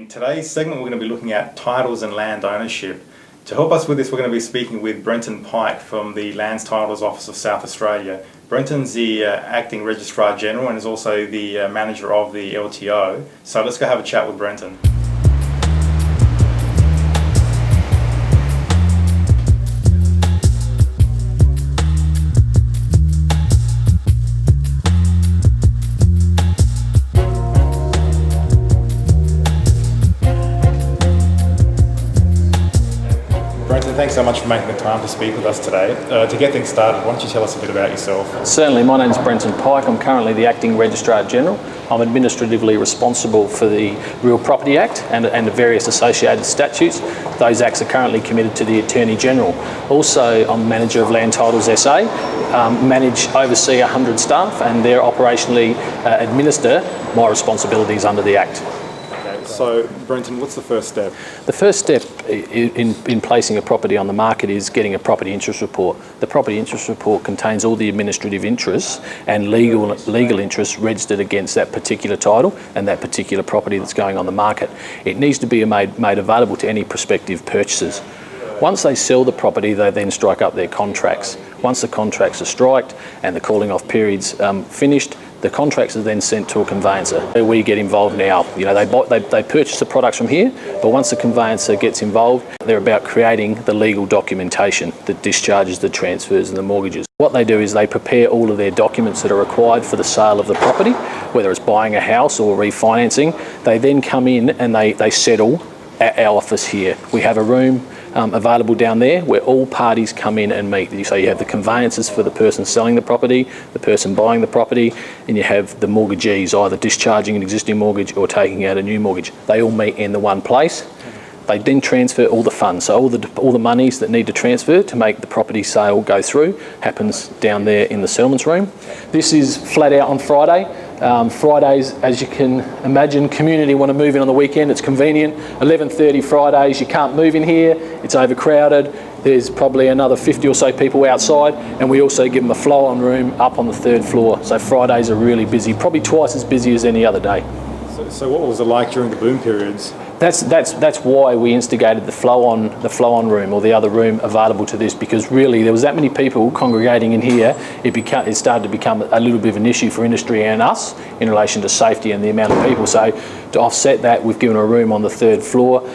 today's segment, we're going to be looking at titles and land ownership. To help us with this, we're going to be speaking with Brenton Pike from the Lands Titles Office of South Australia. Brenton's the Acting Registrar General and is also the manager of the LTO. So let's go have a chat with Brenton. Brenton, thanks so much for making the time to speak with us today. To get things started, why don't you tell us a bit about yourself? Certainly, my name's Brenton Pike. I'm currently the Acting Registrar General. I'm administratively responsible for the Real Property Act and the various associated statutes. Those acts are currently committed to the Attorney General. Also, I'm manager of Land Titles SA, oversee 100 staff and they're operationally administer my responsibilities under the Act. So, Brenton, what's the first step? The first step in placing a property on the market is getting a property interest report. The property interest report contains all the administrative interests and legal interests registered against that particular title and that particular property that's going on the market. It needs to be made available to any prospective purchasers. Once they sell the property, they then strike up their contracts. Once the contracts are striked and the calling off period's finished, the contracts are then sent to a conveyancer. We get involved now. You know, they purchase the products from here, but once the conveyancer gets involved, they're about creating the legal documentation that discharges the transfers and the mortgages. What they do is they prepare all of their documents that are required for the sale of the property, whether it's buying a house or refinancing. They then come in and they settle at our office here. We have a room available down there where all parties come in and meet. So you have the conveyancers for the person selling the property, the person buying the property, and you have the mortgagees either discharging an existing mortgage or taking out a new mortgage. They all meet in the one place. They then transfer all the funds. So all the monies that need to transfer to make the property sale go through happens down there in the settlements room. This is flat out on Friday. Fridays, as you can imagine, community want to move in on the weekend. It's convenient. 11:30 Fridays, you can't move in here. It's overcrowded. There's probably another 50 or so people outside, and we also give them a flow-on room up on the 3rd floor. So Fridays are really busy, probably twice as busy as any other day. So what was it like during the boom periods? That's why we instigated the flow-on room or the other room available to this, because really there was that many people congregating in here. It started to become a little bit of an issue for industry and us in relation to safety and the amount of people. So to offset that, we've given a room on the 3rd floor.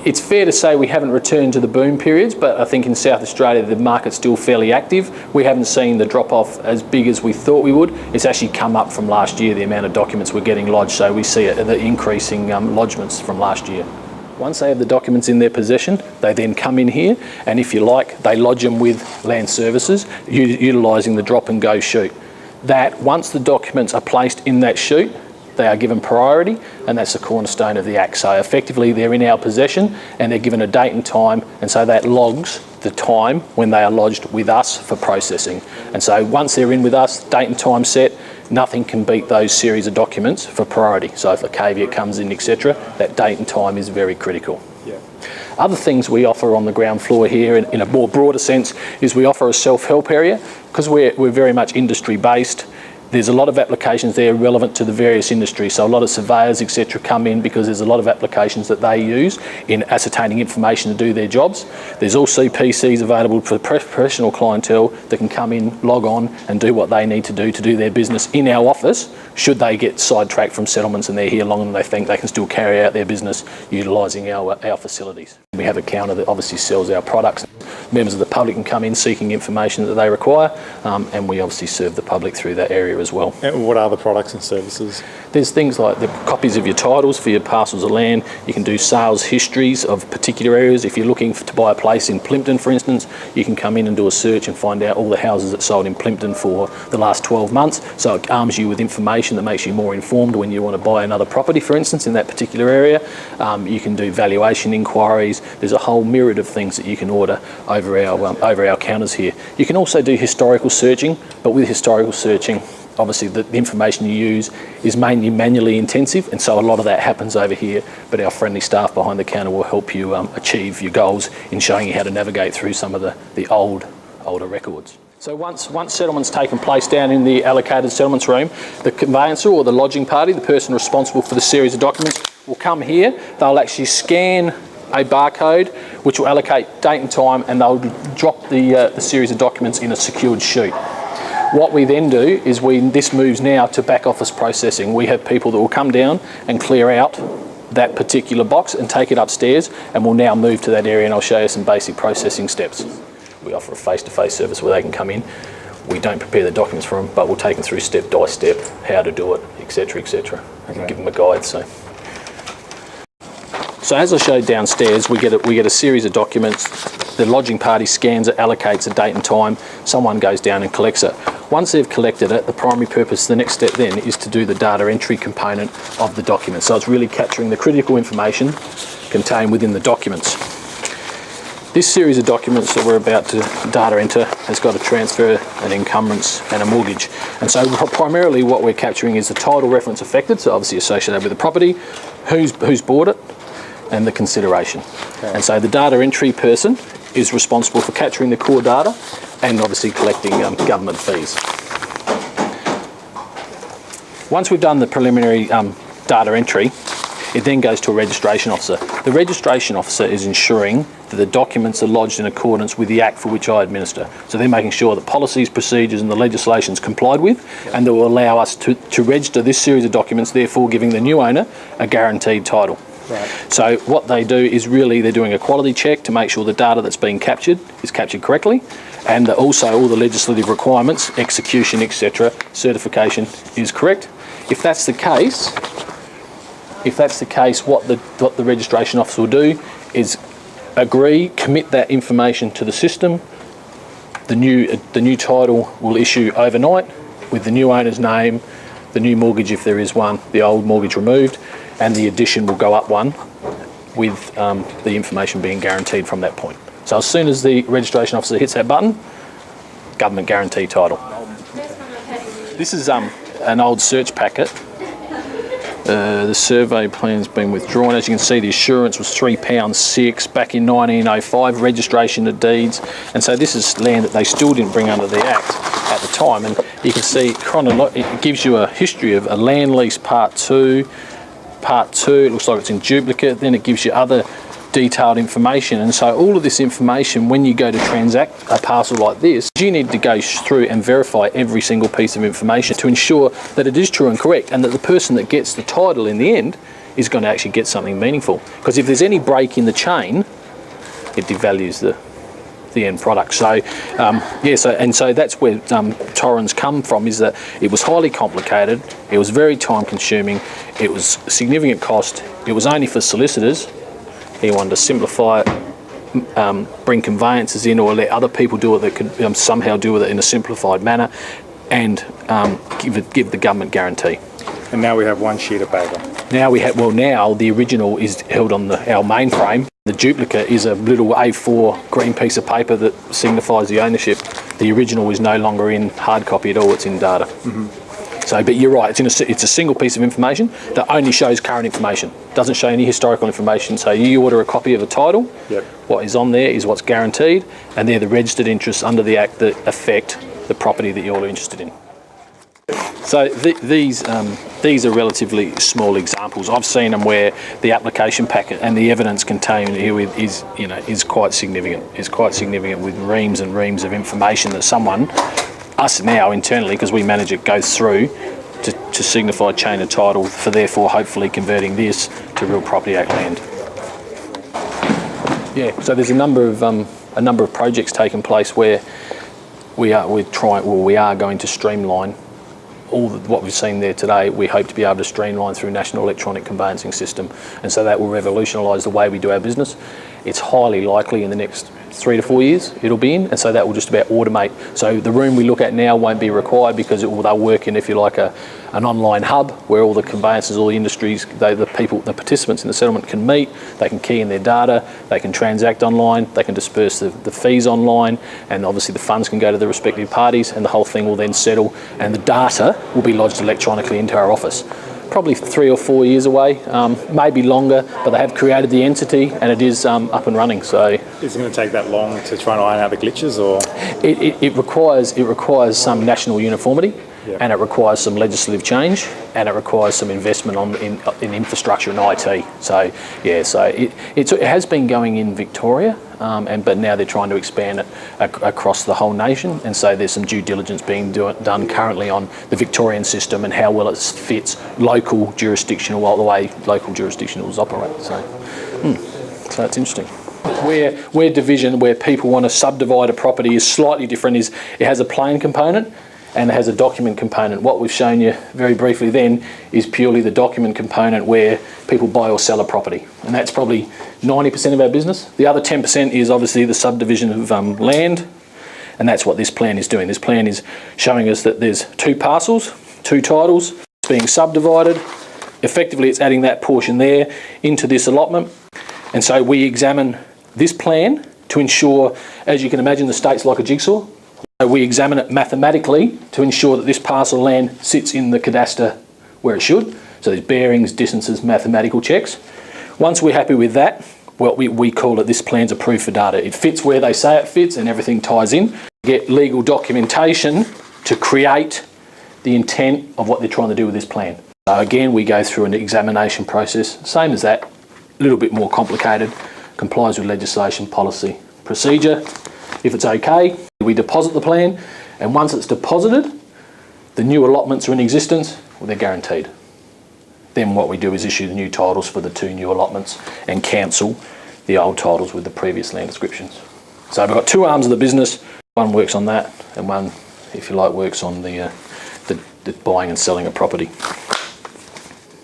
It's fair to say we haven't returned to the boom periods, but I think in South Australia the market's still fairly active. We haven't seen the drop-off as big as we thought we would. It's actually come up from last year, the amount of documents we're getting lodged, so we see the increasing lodgements from last year. Once they have the documents in their possession, they then come in here, and if you like, they lodge them with Land Services, utilising the drop and go chute. That, once the documents are placed in that chute, they are given priority, and that's the cornerstone of the Act. So effectively they're in our possession and they're given a date and time, and so that logs the time when they are lodged with us for processing. And so once they're in with us, date and time set, nothing can beat those series of documents for priority. So if a caveat comes in, etc., that date and time is very critical. Yeah. Other things we offer on the ground floor here in a more broader sense is we offer a self-help area. Because we're very much industry based. There's a lot of applications there relevant to the various industries. So a lot of surveyors, etc., come in because there's a lot of applications that they use in ascertaining information to do their jobs. There's also PCs available for professional clientele that can come in, log on and do what they need to do their business in our office, should they get sidetracked from settlements and they're here long and they think they can still carry out their business utilising our facilities. We have a counter that obviously sells our products. Members of the public can come in seeking information that they require, and we obviously serve the public through that area as well. And what are the products and services? There's things like the copies of your titles for your parcels of land. You can do sales histories of particular areas. If you're looking to buy a place in Plympton, for instance, you can come in and do a search and find out all the houses that sold in Plympton for the last 12 months. So it arms you with information that makes you more informed when you want to buy another property, for instance, in that particular area. You can do valuation inquiries. There's a whole myriad of things that you can order over our counters here. You can also do historical searching, but with historical searching, obviously the information you use is mainly manually intensive, and so a lot of that happens over here, but our friendly staff behind the counter will help you achieve your goals in showing you how to navigate through some of the older records. So once settlement's taken place down in the allocated settlements room, the conveyancer or the lodging party, the person responsible for the series of documents, will come here. They'll actually scan a barcode which will allocate date and time, and they'll drop the series of documents in a secured sheet. What we then do is this moves now to back office processing. We have people that will come down and clear out that particular box and take it upstairs, and we'll now move to that area, and I'll show you some basic processing steps. We offer a face-to-face service where they can come in. We don't prepare the documents for them, but we'll take them through step by step, how to do it, etc., etc. Okay. Give them a guide. So as I showed downstairs, we get a series of documents. The lodging party scans it, allocates a date and time. Someone goes down and collects it. Once they've collected it, the primary purpose, the next step then, is to do the data entry component of the document. So it's really capturing the critical information contained within the documents. This series of documents that we're about to data enter has got a transfer, an encumbrance and a mortgage. And so primarily what we're capturing is the title reference affected, so obviously associated with the property, who's bought it, and the consideration. Okay. And so the data entry person is responsible for capturing the core data and obviously collecting government fees. Once we've done the preliminary data entry, it then goes to a registration officer. The registration officer is ensuring that the documents are lodged in accordance with the Act for which I administer. So they're making sure that policies, procedures and the legislation is complied with, and that will allow us to register this series of documents, therefore giving the new owner a guaranteed title. Right. So what they do is really they're doing a quality check to make sure the data that's being captured is captured correctly, and that also all the legislative requirements, execution, etc., certification is correct. If that's the case, what the registration officer will do is commit that information to the system. The new title will issue overnight with the new owner's name, the new mortgage if there is one, the old mortgage removed, and the addition will go up one with the information being guaranteed from that point. So as soon as the registration officer hits that button, government guarantee title. This is an old search packet. The survey plan's been withdrawn. As you can see, the assurance was £3.6 back in 1905, registration of deeds. And so this is land that they still didn't bring under the Act at the time. And you can see it gives you a history of a land lease part 2. Part 2, it looks like it's in duplicate. Then it gives you other detailed information, and so all of this information, when you go to transact a parcel like this, you need to go through and verify every single piece of information to ensure that it is true and correct, and that the person that gets the title in the end is going to actually get something meaningful. Because if there's any break in the chain, it devalues the end product. So so that's where Torrens come from, is that it was highly complicated, it was very time consuming, it was significant cost, it was only for solicitors. He wanted to simplify it, bring conveyancers in, or let other people do it that could somehow do with it in a simplified manner, and give the government guarantee. And now we have one sheet of paper. Now the original is held on our mainframe. The duplicate is a little A4 green piece of paper that signifies the ownership. The original is no longer in hard copy at all, it's in data. Mm-hmm. So, but you're right, it's a single piece of information that only shows current information. Doesn't show any historical information. So you order a copy of a title, yep. What is on there is what's guaranteed, and they're the registered interests under the Act that affect the property that you're interested in. So these are relatively small examples. I've seen them where the application packet and the evidence contained herewith is quite significant. It's quite significant, with reams and reams of information that someone, us now internally, because we manage it, goes through to signify chain of title for therefore hopefully converting this to Real Property Act land. Yeah, so there's a number of projects taking place where we are going to streamline what we've seen there today. We hope to be able to streamline through National Electronic Conveyancing System, and so that will revolutionise the way we do our business. It's highly likely in the next 3 to 4 years it'll be in, and so that will just about automate. So the room we look at now won't be required, because they'll work in, if you like, an online hub where all the conveyancers, all the industries, the participants in the settlement can meet. They can key in their data, they can transact online, they can disperse the fees online, and obviously the funds can go to the respective parties, and the whole thing will then settle, and the data will be lodged electronically into our office. probably 3 or 4 years away, maybe longer, but they have created the entity and it is up and running. So, is it going to take that long to try and iron out the glitches, or it requires some national uniformity. Yeah. And it requires some legislative change, and it requires some investment in infrastructure and IT. So yeah, so it has been going in Victoria, but now they're trying to expand it across the whole nation. And so there's some due diligence being done currently on the Victorian system and how well it fits local jurisdictional, the way local jurisdictionals operate. So it's interesting. Where division, where people want to subdivide a property, is slightly different. Is it has a plan component and it has a document component. What we've shown you very briefly then is purely the document component where people buy or sell a property. And that's probably 90% of our business. The other 10% is obviously the subdivision of land, and that's what this plan is doing. This plan is showing us that there's 2 parcels, 2 titles, it's being subdivided. Effectively, it's adding that portion there into this allotment. And so we examine this plan to ensure, as you can imagine, the state's like a jigsaw. We examine it mathematically to ensure that this parcel of land sits in the cadastre where it should. So there's bearings, distances, mathematical checks. Once we're happy with that, well, we call it, this plan's approved for data. It fits where they say it fits and everything ties in. Get legal documentation to create the intent of what they're trying to do with this plan. So again, we go through an examination process, same as that, a little bit more complicated, complies with legislation, policy, procedure. If it's okay, we deposit the plan, and once it's deposited, the new allotments are in existence, well, they're guaranteed. Then what we do is issue the new titles for the 2 new allotments and cancel the old titles with the previous land descriptions. So we've got 2 arms of the business. One works on that, and one, if you like, works on the buying and selling of property.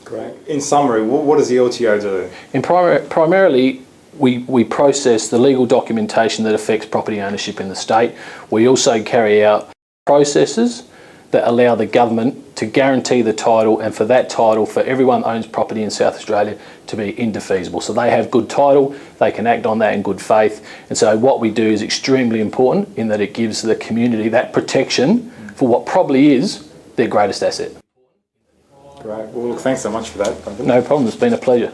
Great. In summary, what does the LTO do? Primarily, we process the legal documentation that affects property ownership in the state. We also carry out processes that allow the government to guarantee the title, and for that title, for everyone that owns property in South Australia, to be indefeasible. So they have good title, they can act on that in good faith. And so what we do is extremely important in that it gives the community that protection for what probably is their greatest asset. Great. Well, look, thanks so much for that, Brenton. No problem, it's been a pleasure.